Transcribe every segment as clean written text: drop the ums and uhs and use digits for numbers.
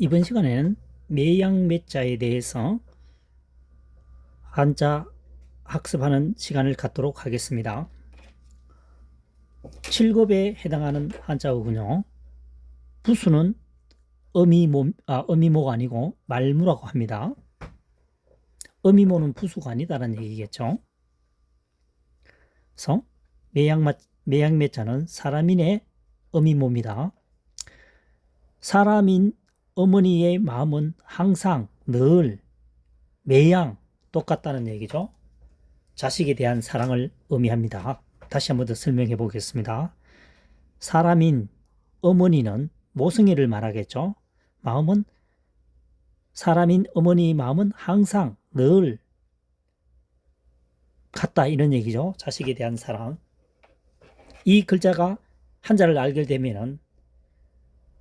이번 시간에는 매양매자에 대해서 한자 학습하는 시간을 갖도록 하겠습니다. 7급에 해당하는 한자어군요. 부수는 어미모가 아니고 말무라고 합니다. 어미모는 부수가 아니다라는 얘기겠죠. 그래서 매양매자는 사람인의 어미모입니다. 사람인 어머니의 마음은 항상 늘 매양 똑같다는 얘기죠. 자식에 대한 사랑을 의미합니다. 다시 한번 더 설명해 보겠습니다. 사람인 어머니는 모성애를 말하겠죠. 마음은 사람인 어머니의 마음은 항상 늘 같다 이런 얘기죠. 자식에 대한 사랑. 이 글자가 한자를 알게 되면은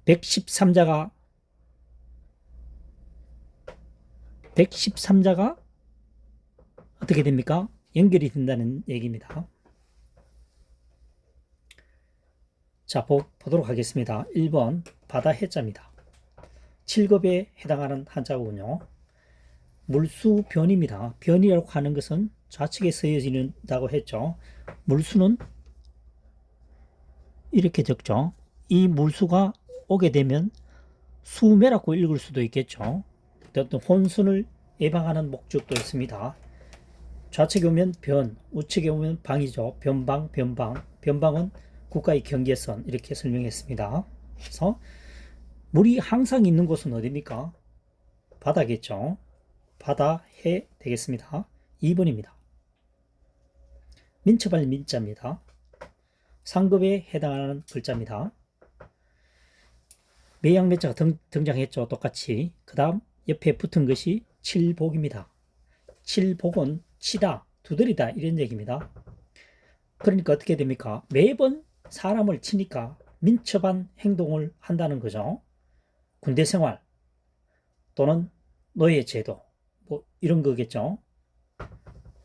113자가 어떻게 됩니까? 연결이 된다는 얘기입니다. 자, 보도록 하겠습니다. 1번 바다 해자입니다. 7급에 해당하는 한자군요. 물수변입니다. 변이라고 하는 것은 좌측에 쓰여진다고 했죠. 물수는 이렇게 적죠. 이 물수가 오게 되면 수매라고 읽을 수도 있겠죠. 어떤 혼선을 예방하는 목적도 있습니다. 좌측에 오면 변, 우측에 오면 방이죠. 변방. 변방은 국가의 경계선 이렇게 설명했습니다. 그래서 물이 항상 있는 곳은 어디입니까? 바다겠죠. 바다 해 되겠습니다. 2번입니다. 민첩할 민자입니다. 상급에 해당하는 글자입니다. 매양매자가 등장했죠. 똑같이. 그 다음 옆에 붙은 것이 칠복입니다. 칠복은 치다, 두드리다 이런 얘기입니다. 그러니까 어떻게 됩니까? 매번 사람을 치니까 민첩한 행동을 한다는 거죠. 군대 생활 또는 노예 제도 뭐 이런 거겠죠.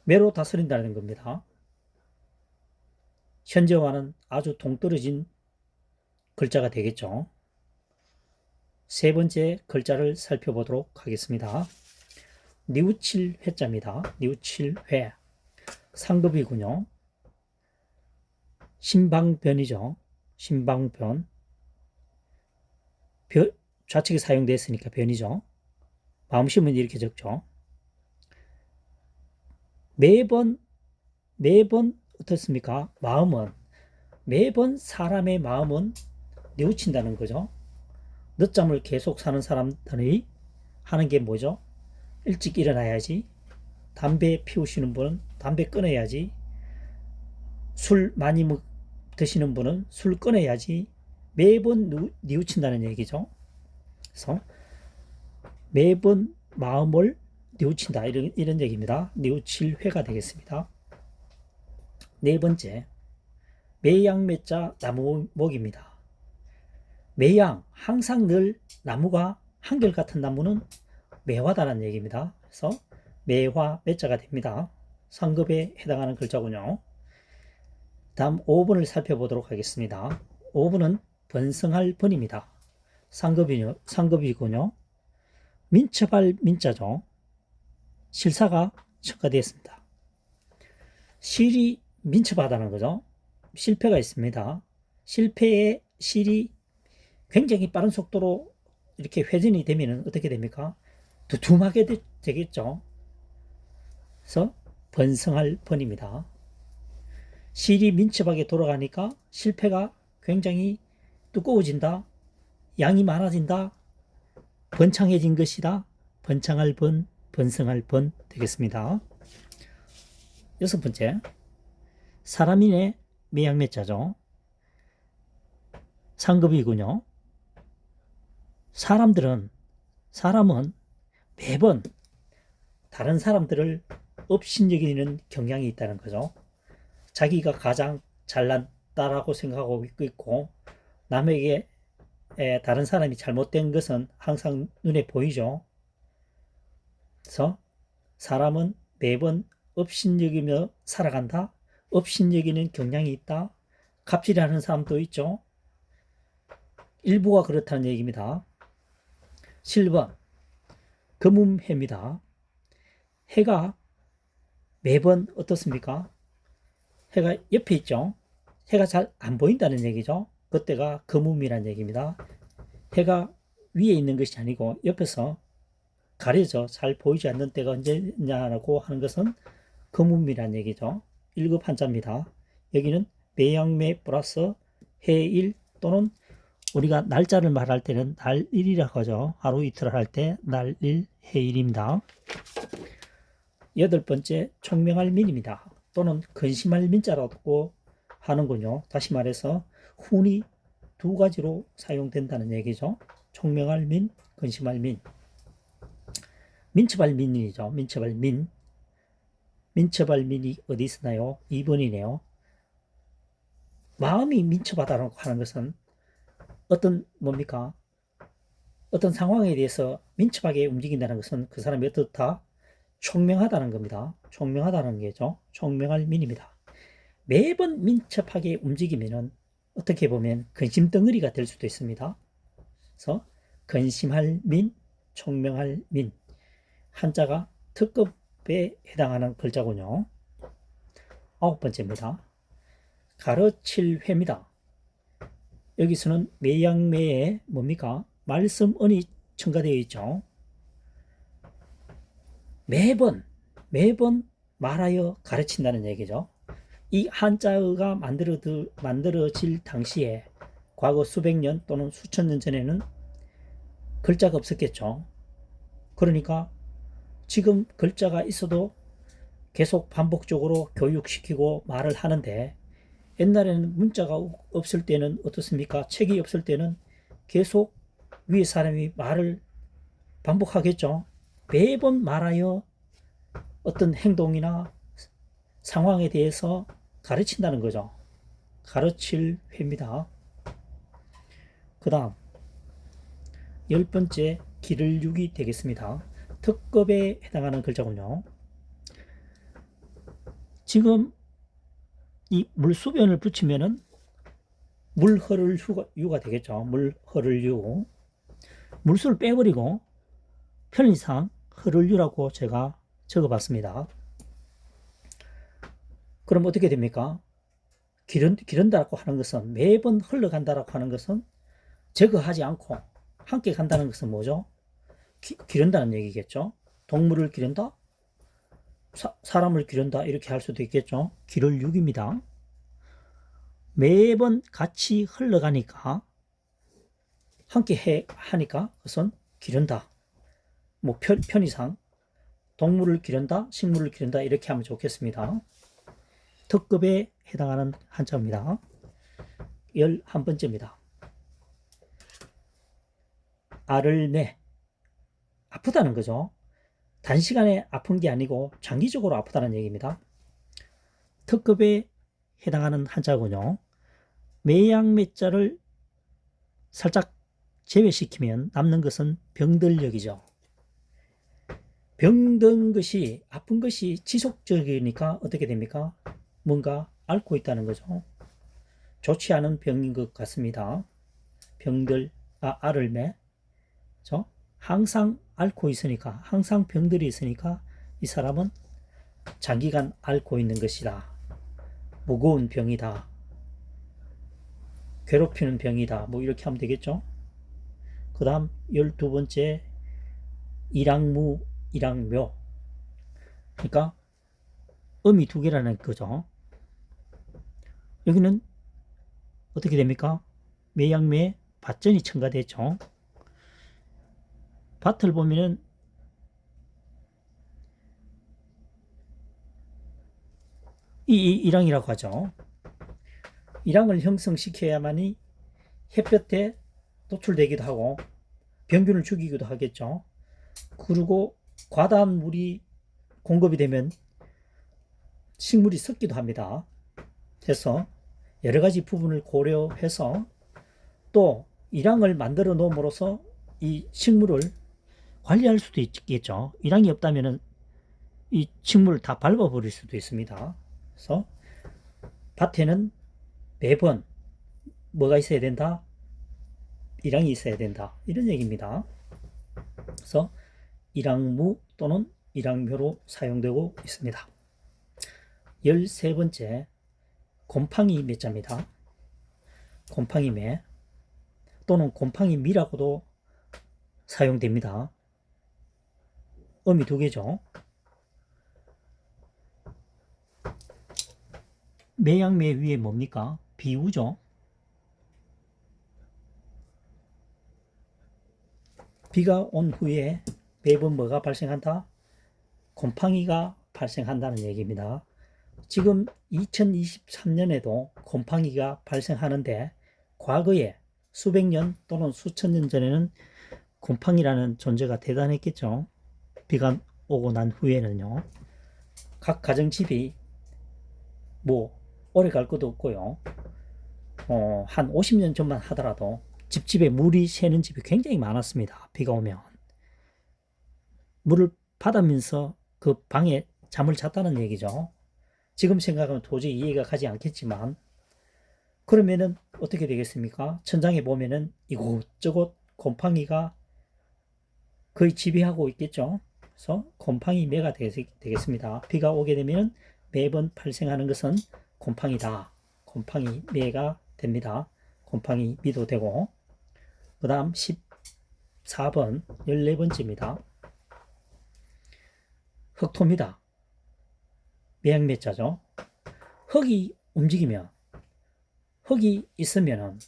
매로 다스린다는 겁니다. 현재와는 아주 동떨어진 글자가 되겠죠. 세 번째 글자를 살펴보도록 하겠습니다. 뉘우칠 회자입니다. 뉘우칠 회. 상급이군요. 신방변이죠. 신방변. 좌측에 사용됐으니까 변이죠. 마음심은 이렇게 적죠. 매번 어떻습니까? 마음은 매번 사람의 마음은 뉘우친다는 거죠. 늦잠을 계속 사는 사람들이 하는 게 뭐죠? 일찍 일어나야지. 담배 피우시는 분은 담배 끊어야지. 술 많이 드시는 분은 술 끊어야지. 매번 뉘우친다는 얘기죠. 그래서 매번 마음을 뉘우친다 이런 얘기입니다. 뉘우칠 회가 되겠습니다. 네 번째, 매양매자 나무목입니다. 매양, 항상 늘 나무가 한결같은 나무는 매화다라는 얘기입니다. 그래서 매화 매자가 됩니다. 상급에 해당하는 글자군요. 다음 5번을 살펴보도록 하겠습니다. 5번은 번성할 번입니다. 상급이군요. 민첩할 민자죠. 실사가 첨가되었습니다. 실이 민첩하다는 거죠. 실패가 있습니다. 실패의 실이 굉장히 빠른 속도로 이렇게 회전이 되면 어떻게 됩니까? 두툼하게 되겠죠. 그래서 번성할 번입니다. 실이 민첩하게 돌아가니까 실패가 굉장히 두꺼워진다. 양이 많아진다. 번창해진 것이다. 번창할 번, 번성할 번 되겠습니다. 여섯 번째, 사람인의 매양매자죠. 상급이군요. 사람은 매번 다른 사람들을 업신여기는 경향이 있다는 거죠. 자기가 가장 잘났다라고 생각하고 있고 남에게 다른 사람이 잘못된 것은 항상 눈에 보이죠. 그래서 사람은 매번 업신여기며 살아간다. 업신여기는 경향이 있다. 갑질하는 사람도 있죠. 일부가 그렇다는 얘기입니다. 7번 거문해입니다. 해가 매번 어떻습니까? 해가 옆에 있죠. 해가 잘 안 보인다는 얘기죠. 그때가 거문이라는 얘기입니다. 해가 위에 있는 것이 아니고 옆에서 가려져 잘 보이지 않는 때가 언제냐라고 하는 것은 거문이라는 얘기죠. 1급 한자입니다. 여기는 매양매 플러스 해일 또는 우리가 날짜를 말할 때는 날일이라고 하죠. 하루 이틀 할 때 날일 해일입니다. 8번째 총명할 민입니다. 또는 근심할 민자라고 하는군요. 다시 말해서 훈이 두 가지로 사용된다는 얘기죠. 총명할 민, 근심할 민. 민첩할 민이죠. 민첩할 민. 민첩할 민이 어디 있나요? 2번이네요. 마음이 민첩하다고 하는 것은 어떤 뭡니까? 어떤 상황에 대해서 민첩하게 움직인다는 것은 그 사람이 어떻다? 총명하다는 겁니다. 총명하다는 게죠. 총명할 민입니다. 매번 민첩하게 움직이면은 어떻게 보면 근심덩어리가 될 수도 있습니다. 그래서 근심할 민, 총명할 민. 한자가 특급에 해당하는 글자군요. 9번째입니다. 가르칠 회입니다. 여기서는 매양매에 뭡니까? 말씀언이 첨가되어 있죠. 매번 말하여 가르친다는 얘기죠. 이 한자어가 만들어질 당시에 과거 수백 년 또는 수천 년 전에는 글자가 없었겠죠. 그러니까 지금 글자가 있어도 계속 반복적으로 교육시키고 말을 하는데 옛날에는 문자가 없을 때는 어떻습니까? 책이 없을 때는 계속 위에 사람이 말을 반복하겠죠. 매번 말하여 어떤 행동이나 상황에 대해서 가르친다는 거죠. 가르칠 회입니다. 그 다음 10번째 기를육이 되겠습니다. 특급에 해당하는 글자군요. 지금 이 물수변을 붙이면은 물흐를 유가 되겠죠. 물흐를 유. 물수를 빼버리고 편의상 흐를 유라고 제가 적어봤습니다. 그럼 어떻게 됩니까? 기른다고 하는 것은 매번 흘러간다라고 하는 것은 제거하지 않고 함께 간다는 것은 뭐죠? 기른다는 얘기겠죠. 동물을 기른다? 사람을 기른다 이렇게 할 수도 있겠죠. 기를 육입니다. 매번 같이 흘러가니까 함께 하니까 그것은 기른다. 뭐 편의상 동물을 기른다, 식물을 기른다 이렇게 하면 좋겠습니다. 특급에 해당하는 한자입니다. 11번째입니다. 알을 매 아프다는 거죠. 단시간에 아픈 게 아니고 장기적으로 아프다는 얘기입니다. 특급에 해당하는 한자군요. 매양매자를 살짝 제외시키면 남는 것은 병들력이죠. 병든 것이 아픈 것이 지속적이니까 어떻게 됩니까? 뭔가 앓고 있다는 거죠. 좋지 않은 병인 것 같습니다. 알을 매. 항상 앓고 있으니까, 항상 병들이 있으니까 이 사람은 장기간 앓고 있는 것이다. 무거운 병이다. 괴롭히는 병이다. 뭐 이렇게 하면 되겠죠. 그 다음 12번째 일항무, 일항묘. 그러니까 음이 두 개라는 거죠. 여기는 어떻게 됩니까? 매양매 밭전이 첨가됐죠. 밭을 보면은 이 일항이라고 하죠. 일항을 형성시켜야만이 햇볕에 노출되기도 하고 병균을 죽이기도 하겠죠. 그리고 과다한 물이 공급이 되면 식물이 썩기도 합니다. 그래서 여러 가지 부분을 고려해서 또 일항을 만들어 놓음으로써 이 식물을 관리할 수도 있겠죠. 일항이 없다면 이 식물을 다 밟아버릴 수도 있습니다. 그래서 밭에는 매번 뭐가 있어야 된다? 일항이 있어야 된다. 이런 얘기입니다. 그래서 일항무 또는 일항묘로 사용되고 있습니다. 13번째, 곰팡이 매자입니다. 곰팡이 매 또는 곰팡이 미라고도 사용됩니다. 음이 두 개죠. 매양매 위에 뭡니까? 비우죠. 비가 온 후에 매번 뭐가 발생한다? 곰팡이가 발생한다는 얘기입니다. 지금 2023년에도 곰팡이가 발생하는데 과거에 수백 년 또는 수천 년 전에는 곰팡이라는 존재가 대단했겠죠. 비가 오고 난 후에는요. 각 가정집이 뭐 오래 갈 것도 없고요. 한 50년 전만 하더라도 집집에 물이 새는 집이 굉장히 많았습니다. 비가 오면. 물을 받으면서 그 방에 잠을 잤다는 얘기죠. 지금 생각하면 도저히 이해가 가지 않겠지만, 그러면은 어떻게 되겠습니까? 천장에 보면은 이곳저곳 곰팡이가 거의 지배하고 있겠죠. 그래서 곰팡이 매가 되겠습니다. 비가 오게 되면 매번 발생하는 것은 곰팡이다. 곰팡이 매가 됩니다. 곰팡이 미도 되고. 그 다음 14번 14번째입니다. 흙토입니다. 매양매자죠. 흙이 움직이면, 흙이 있으면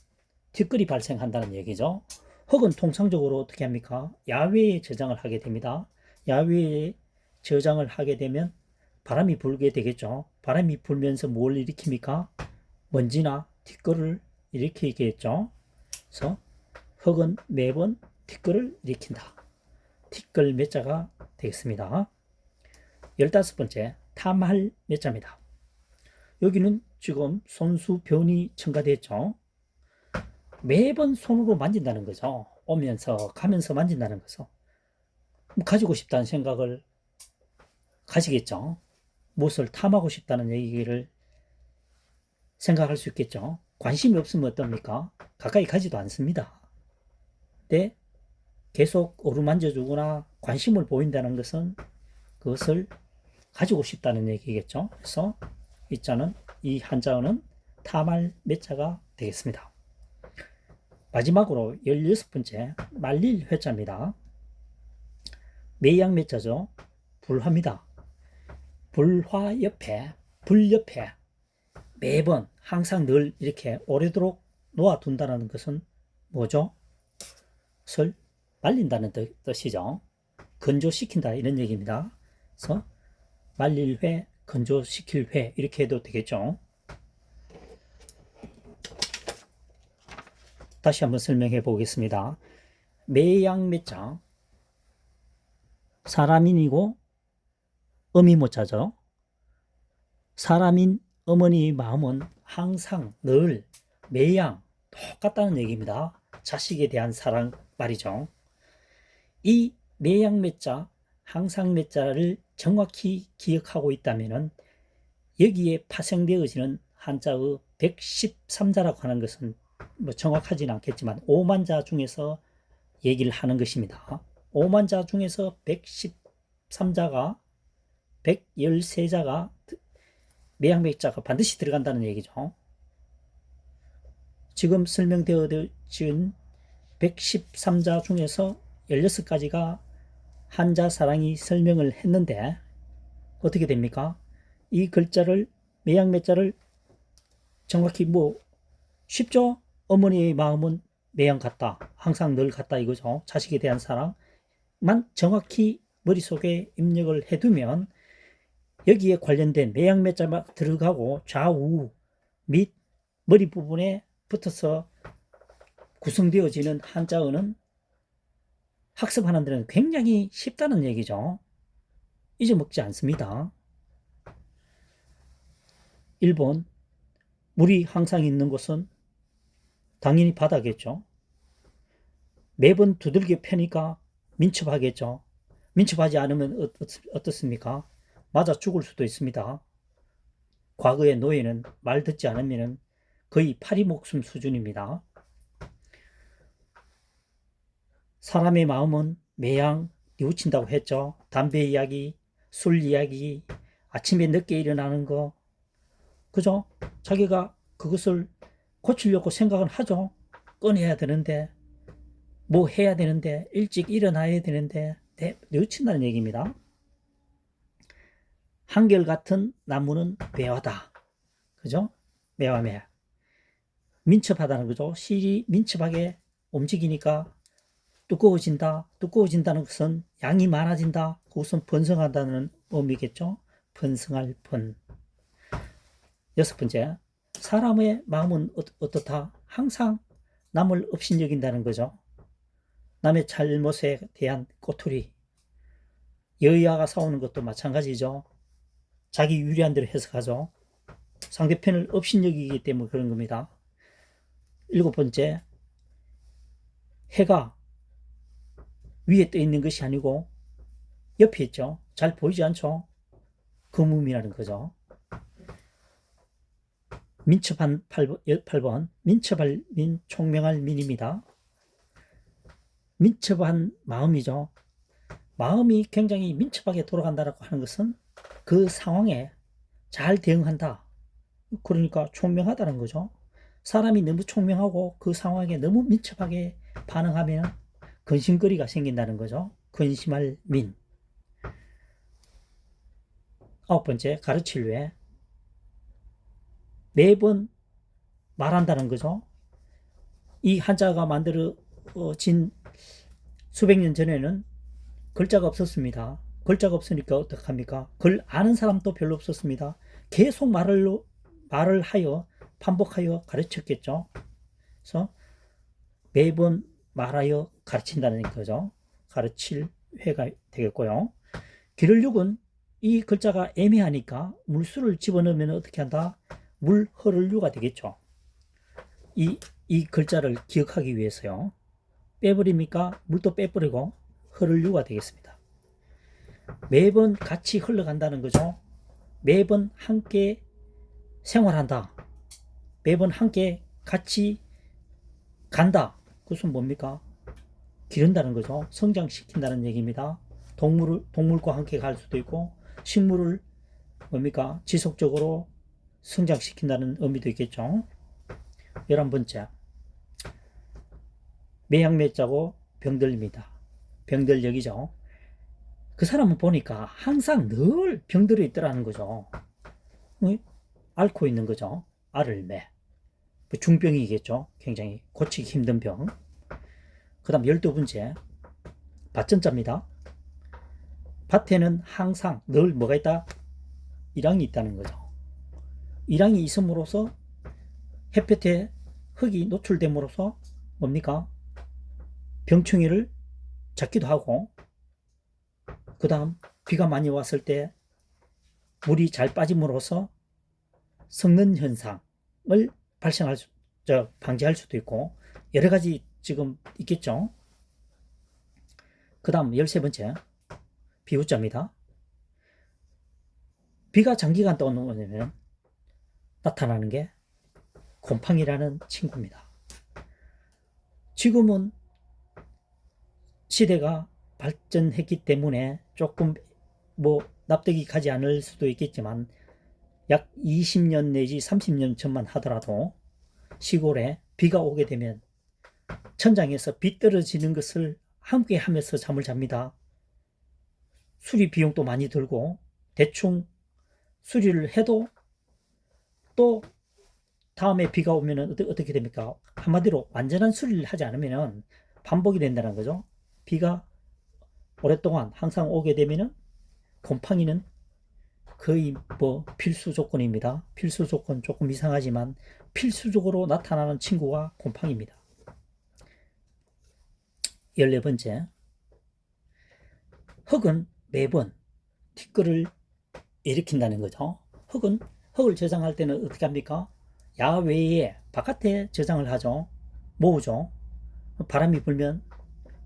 뒷걸이 발생한다는 얘기죠. 흙은 통상적으로 어떻게 합니까? 야외에 저장을 하게 됩니다. 야외에 저장을 하게 되면 바람이 불게 되겠죠. 바람이 불면서 뭘 일으킵니까? 먼지나 뒷걸을 일으키겠죠. 그래서 흙은 매번 뒷걸을 일으킨다. 뒷걸 매자가 되겠습니다. 15번째, 탐할 매자입니다. 여기는 지금 손수 변이 첨가됐죠. 매번 손으로 만진다는 거죠. 오면서 가면서 만진다는 거죠. 가지고 싶다는 생각을 가지겠죠. 무엇을 탐하고 싶다는 얘기를 생각할 수 있겠죠. 관심이 없으면 어떻습니까? 가까이 가지도 않습니다. 근데 계속 어루만져주거나 관심을 보인다는 것은 그것을 가지고 싶다는 얘기겠죠. 그래서 이 한자어는 탐할 매자가 되겠습니다. 마지막으로 16번째 말릴 회자입니다. 매양매자죠. 불화입니다. 불화 옆에, 불 옆에 매번 항상 늘 이렇게 오래도록 놓아둔다는 것은 뭐죠? 설 말린다는 뜻이죠. 건조시킨다 이런 얘기입니다. 그래서 말릴 회, 건조시킬 회 이렇게 해도 되겠죠. 다시 한번 설명해 보겠습니다. 매양매자 사람인이고 어미모자죠. 사람인 어머니의 마음은 항상 늘 매양 똑같다는 얘기입니다. 자식에 대한 사랑 말이죠. 이 매양매자 항상 매자를 정확히 기억하고 있다면 여기에 파생되어지는 한자의 113자라고 하는 것은 뭐 정확하지는 않겠지만 5만자 중에서 얘기를 하는 것입니다. 5만자 중에서 113자가 113자가 매양매자가 반드시 들어간다는 얘기죠. 지금 설명되어진 113자 중에서 16가지가 한자 사랑이 설명을 했는데 어떻게 됩니까? 이 글자를 매양매자를 정확히 쉽죠? 어머니의 마음은 매양 같다. 항상 늘 같다 이거죠. 자식에 대한 사랑만 정확히 머릿속에 입력을 해두면 여기에 관련된 매양매자가 들어가고 좌우 및 머리 부분에 붙어서 구성되어지는 한자어는 학습하는 데는 굉장히 쉽다는 얘기죠. 잊어먹지 않습니다. 1번 물이 항상 있는 곳은 당연히 바다겠죠. 매번 두들겨 패니까 민첩하겠죠. 민첩하지 않으면 어떻습니까? 맞아 죽을 수도 있습니다. 과거의 노예는 말 듣지 않으면 거의 파리 목숨 수준입니다. 사람의 마음은 매양 뉘우친다고 했죠. 담배 이야기, 술 이야기, 아침에 늦게 일어나는 거, 그죠? 자기가 그것을 고치려고 생각은 하죠. 꺼내야 되는데, 뭐 해야 되는데, 일찍 일어나야 되는데, 뉘우친다는 얘기입니다. 한결같은 나무는 매화다. 그죠? 매화매. 민첩하다는 거죠. 실이 민첩하게 움직이니까 두꺼워진다. 두꺼워진다는 것은 양이 많아진다. 그것은 번성한다는 의미겠죠. 번성할 번. 여섯 번째, 사람의 마음은 어떻다? 항상 남을 업신여긴다는 거죠. 남의 잘못에 대한 꼬투리. 여야가 싸우는 것도 마찬가지죠. 자기 유리한 대로 해석하죠. 상대편을 업신여기기 때문에 그런 겁니다. 일곱 번째, 해가 위에 떠 있는 것이 아니고 옆에 있죠. 잘 보이지 않죠. 거품이라는 거죠. 민첩한 8번, 민첩할 민, 총명할 민입니다. 민첩한 마음이죠. 마음이 굉장히 민첩하게 돌아간다고 하는 것은 그 상황에 잘 대응한다. 그러니까 총명하다는 거죠. 사람이 너무 총명하고 그 상황에 너무 민첩하게 반응하면 근심거리가 생긴다는 거죠. 근심할 민. 아홉 번째, 가르칠 외 매번 말한다는 거죠. 이 한자가 만들어진 수백 년 전에는 글자가 없었습니다. 글자가 없으니까 어떡합니까? 글 아는 사람도 별로 없었습니다. 계속 말을 하여 반복하여 가르쳤겠죠. 그래서 매번 말하여 가르친다는 거죠. 가르칠 회가 되겠고요. 기를육은 이 글자가 애매하니까 물수를 집어넣으면 어떻게 한다? 물 흐를 유가 되겠죠. 이 글자를 기억하기 위해서요. 빼버립니까? 물도 빼버리고 흐를 유가 되겠습니다. 매번 같이 흘러간다는 거죠. 매번 함께 생활한다. 매번 함께 같이 간다. 그것은 뭡니까? 기른다는 거죠. 성장시킨다는 얘기입니다. 동물과 함께 갈 수도 있고, 식물을 뭡니까? 지속적으로 성장시킨다는 의미도 있겠죠. 11번째. 매양매자고 병들입니다. 병들역이죠. 그 사람은 보니까 항상 늘 병들어 있더라는 거죠. 앓고 있는 거죠. 알을 매. 중병이겠죠. 굉장히 고치기 힘든 병. 그 다음 12번째. 밭전자입니다. 밭에는 항상 늘 뭐가 있다? 일황이 있다는 거죠. 일황이 있음으로써 햇볕에 흙이 노출됨으로써 뭡니까? 병충해를 잡기도 하고, 그 다음 비가 많이 왔을 때 물이 잘 빠짐으로써 썩는 현상을 방지할 수도 있고, 여러 가지 지금 있겠죠. 그 다음 13번째 비우자입니다. 비가 장기간 떠오르면 나타나는 게 곰팡이라는 친구입니다. 지금은 시대가 발전했기 때문에 조금 납득이 가지 않을 수도 있겠지만 약 20년 내지 30년 전만 하더라도 시골에 비가 오게 되면 천장에서 비 떨어지는 것을 함께 하면서 잠을 잡니다. 수리 비용도 많이 들고 대충 수리를 해도 또 다음에 비가 오면 어떻게 됩니까? 한마디로 완전한 수리를 하지 않으면 반복이 된다는 거죠. 비가 오랫동안 항상 오게 되면 곰팡이는 거의 필수 조건입니다. 필수 조건 조금 이상하지만 필수적으로 나타나는 친구가 곰팡이입니다. 14번째, 흙은 매번 티끌을 일으킨다는 거죠. 흙을 저장할 때는 어떻게 합니까? 야외에 바깥에 저장을 하죠. 모으죠. 바람이 불면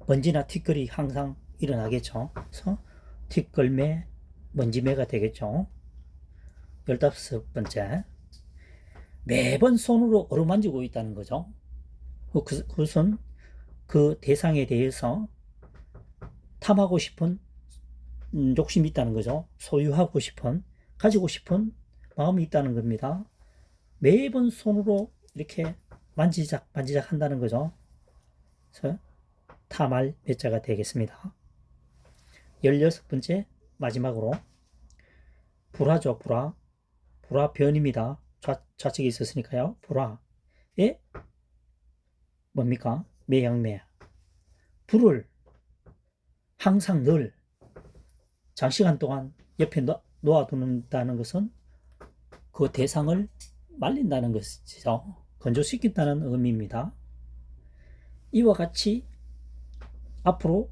먼지나 티끌이 항상 일어나겠죠. 그래서 티끌매, 먼지매가 되겠죠. 15번째, 매번 손으로 어루만지고 있다는 거죠. 그것은 그 대상에 대해서 탐하고 싶은 욕심이 있다는 거죠. 소유하고 싶은, 가지고 싶은 마음이 있다는 겁니다. 매번 손으로 이렇게 만지작 한다는 거죠. 그래서 탐할 매자가 되겠습니다. 16번째 마지막으로 불화죠. 불화 변입니다. 좌측에 있었으니까요. 불화의 뭡니까? 매양매. 불을 항상 늘 장시간 동안 옆에 놓아둔다는 것은 그 대상을 말린다는 것이죠. 건조시킨다는 의미입니다. 이와 같이 앞으로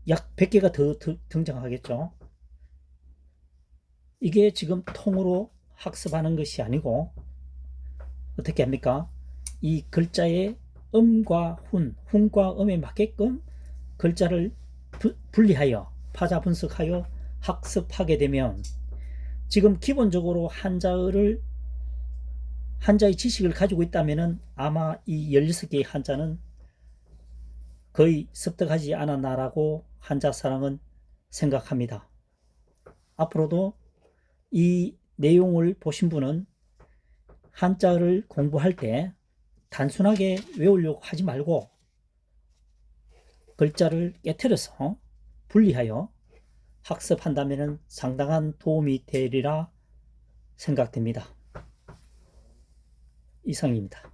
약 100개가 더 등장하겠죠. 이게 지금 통으로 학습하는 것이 아니고 어떻게 합니까? 이 글자의 음과 훈과 음에 맞게끔 글자를 분리하여 파자 분석하여 학습하게 되면 지금 기본적으로 한자의 지식을 가지고 있다면 아마 이 16개의 한자는 거의 습득하지 않았나라고 한자사랑은 생각합니다. 앞으로도 이 내용을 보신 분은 한자를 공부할 때 단순하게 외우려고 하지 말고 글자를 깨트려서 분리하여 학습한다면 상당한 도움이 되리라 생각됩니다. 이상입니다.